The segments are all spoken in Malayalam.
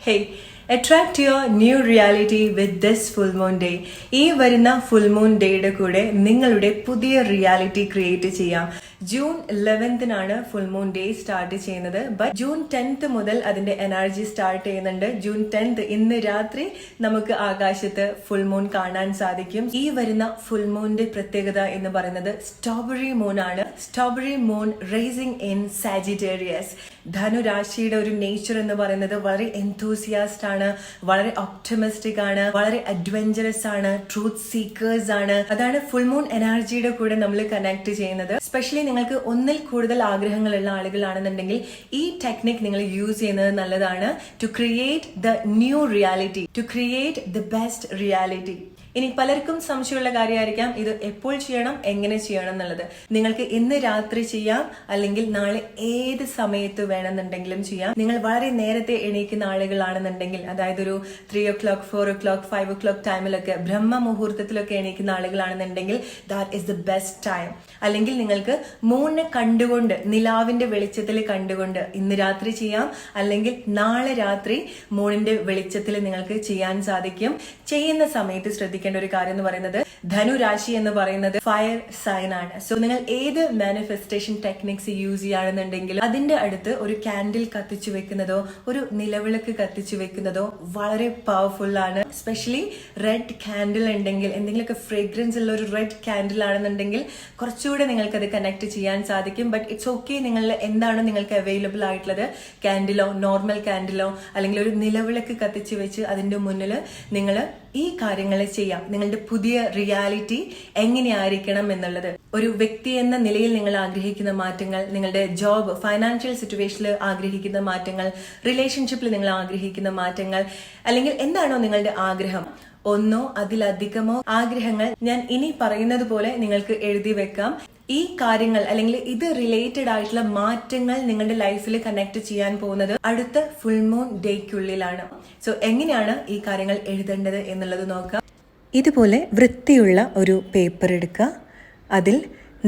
Hey, attract your new reality with this full moon day. ഈ വരുന്ന ഫുൾ മൂൺ ഡേയുടെ കൂടെ നിങ്ങളുടെ പുതിയ റിയാലിറ്റി ക്രിയേറ്റ് ചെയ്യാം. June 11th full moon day start ചെയ്യുന്നത്. ബട്ട് ജൂൺ 10th മുതൽ അതിന്റെ എനർജി സ്റ്റാർട്ട് ചെയ്യുന്നുണ്ട്. ജൂൺ 10th ഇന്ന് രാത്രി നമുക്ക് ആകാശത്ത് ഫുൾ മൂൺ കാണാൻ സാധിക്കും. ഈ വരുന്ന ഫുൾ മൂണിന്റെ പ്രത്യേകത എന്ന് പറയുന്നത് സ്ട്രോബെറി മൂൺ ആണ്. Strawberry moon rising in Sagittarius. ധനുരാശിയുടെ ഒരു നേച്ചർ എന്ന് പറയുന്നത് വളരെ എൻതൂസിയാസ്റ്റ് ആണ്, വളരെ ഒപ്റ്റിമിസ്റ്റിക് ആണ്, വളരെ അഡ്വഞ്ചറസ് ആണ്, ട്രൂത്ത് സീക്കേഴ്സ് ആണ്. അതാണ് ഫുൾ മൂൺ എനർജിയുടെ കൂടെ നമ്മൾ കണക്ട് ചെയ്യുന്നത്. സ്പെഷ്യലി നിങ്ങൾക്ക് ഒന്നിൽ കൂടുതൽ ആഗ്രഹങ്ങളുള്ള ആളുകളാണെന്നുണ്ടെങ്കിൽ ഈ ടെക്നിക് നിങ്ങൾ യൂസ് ചെയ്യുന്നത് നല്ലതാണ്. To create the new reality, to create the best reality. ഇനി പലർക്കും സംശയമുള്ള കാര്യമായിരിക്കാം ഇത് എപ്പോൾ ചെയ്യണം, എങ്ങനെ ചെയ്യണം എന്നുള്ളത്. നിങ്ങൾക്ക് ഇന്ന് രാത്രി ചെയ്യാം, അല്ലെങ്കിൽ നാളെ ഏത് സമയത്ത് വേണമെന്നുണ്ടെങ്കിലും ചെയ്യാം. നിങ്ങൾ വളരെ നേരത്തെ എണീക്കുന്ന ആളുകളാണെന്നുണ്ടെങ്കിൽ, അതായത് ഒരു 3 o'clock 4 o'clock 5 o'clock ടൈമിലൊക്കെ, ബ്രഹ്മ മുഹൂർത്തത്തിലൊക്കെ എണീക്കുന്ന ആളുകളാണെന്നുണ്ടെങ്കിൽ that is the best time. അല്ലെങ്കിൽ നിങ്ങൾക്ക് മൂണിനെ കണ്ടുകൊണ്ട്, നിലാവിന്റെ വെളിച്ചത്തിൽ കണ്ടുകൊണ്ട് ഇന്ന് രാത്രി ചെയ്യാം, അല്ലെങ്കിൽ നാളെ രാത്രി മൂണിന്റെ വെളിച്ചത്തിൽ നിങ്ങൾക്ക് ചെയ്യാൻ സാധിക്കും. ചെയ്യുന്ന സമയത്ത് ശ്രദ്ധിക്കേണ്ട ഒരു കാര്യം എന്ന് പറയുന്നത്, ധനുരാശി എന്ന് പറയുന്നത് ഫയർ സൈൻ ആണ്. സോ നിങ്ങൾ ഏത് മാനിഫെസ്റ്റേഷൻ ടെക്നിക്സ് യൂസ് ചെയ്യുകയാണെന്നുണ്ടെങ്കിൽ അതിന്റെ അടുത്ത് ഒരു കാൻഡിൽ കത്തിച്ചു വെക്കുന്നതോ ഒരു നിലവിളക്ക് കത്തിച്ചു വെക്കുന്നതോ വളരെ പവർഫുൾ ആണ്. സ്പെഷ്യലി റെഡ് കാൻഡിൽ ഉണ്ടെങ്കിൽ, എന്തെങ്കിലുമൊക്കെ ഫ്രേഗ്രൻസ് ഉള്ള ഒരു റെഡ് കാൻഡിൽ ആണെന്നുണ്ടെങ്കിൽ കുറച്ചുകൂടെ നിങ്ങൾക്ക് അത് കണക്ട് ചെയ്യാൻ സാധിക്കും. ബട്ട് ഇറ്റ്സ് ഓക്കെ, നിങ്ങൾ എന്താണോ നിങ്ങൾക്ക് അവൈലബിൾ ആയിട്ടുള്ളത്, കാൻഡിലോ നോർമൽ കാൻഡിലോ അല്ലെങ്കിൽ ഒരു നിലവിളക്ക് കത്തിച്ചു വെച്ച് അതിന്റെ മുന്നിൽ നിങ്ങൾ ഈ കാര്യങ്ങൾ ചെയ്യാം. നിങ്ങളുടെ പുതിയ റിയാലിറ്റി എങ്ങനെയായിരിക്കണം എന്നുള്ളത്, ഒരു വ്യക്തി എന്ന നിലയിൽ നിങ്ങൾ ആഗ്രഹിക്കുന്ന മാറ്റങ്ങൾ, നിങ്ങളുടെ ജോബ് ഫൈനാൻഷ്യൽ സിറ്റുവേഷനിൽ ആഗ്രഹിക്കുന്ന മാറ്റങ്ങൾ, റിലേഷൻഷിപ്പിൽ നിങ്ങൾ ആഗ്രഹിക്കുന്ന മാറ്റങ്ങൾ, അല്ലെങ്കിൽ എന്താണോ നിങ്ങളുടെ ആഗ്രഹം, ഒന്നോ അതിലധികമോ ആഗ്രഹങ്ങൾ ഞാൻ ഇനി പറയുന്നത് പോലെ നിങ്ങൾക്ക് എഴുതി വെക്കാം. ഈ കാര്യങ്ങൾ അല്ലെങ്കിൽ ഇത് റിലേറ്റഡ് ആയിട്ടുള്ള മാറ്റങ്ങൾ നിങ്ങളുടെ ലൈഫിൽ കണക്ട് ചെയ്യാൻ പോകുന്നത് അടുത്ത ഫുൾ മൂൺ ഡേക്കുള്ളിലാണ്. സോ എങ്ങനെയാണ് ഈ കാര്യങ്ങൾ എഴുതേണ്ടത് എന്നുള്ളത് നോക്കാം. ഇതുപോലെ വൃത്തിയുള്ള ഒരു പേപ്പർ എടുക്കുക. അതിൽ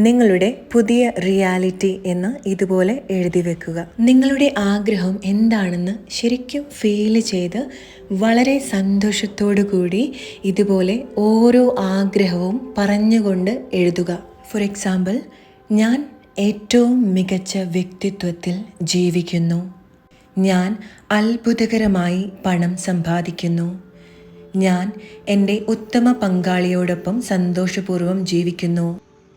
നിങ്ങളുടെ പുതിയ റിയാലിറ്റി എന്ന് ഇതുപോലെ എഴുതി വെക്കുക. നിങ്ങളുടെ ആഗ്രഹം എന്താണെന്ന് ശരിക്കും ഫീൽ ചെയ്ത് വളരെ സന്തോഷത്തോടു കൂടി ഇതുപോലെ ഓരോ ആഗ്രഹവും പറഞ്ഞുകൊണ്ട് എഴുതുക. ഫോർ എക്സാമ്പിൾ, ഞാൻ ഏറ്റവും മികച്ച വ്യക്തിത്വത്തിൽ ജീവിക്കുന്നു. ഞാൻ അത്ഭുതകരമായി പണം സമ്പാദിക്കുന്നു. ഞാൻ എൻ്റെ ഉത്തമ പങ്കാളിയോടൊപ്പം സന്തോഷപൂർവ്വം ജീവിക്കുന്നു.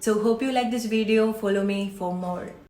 So hope you like this video. Follow me for more.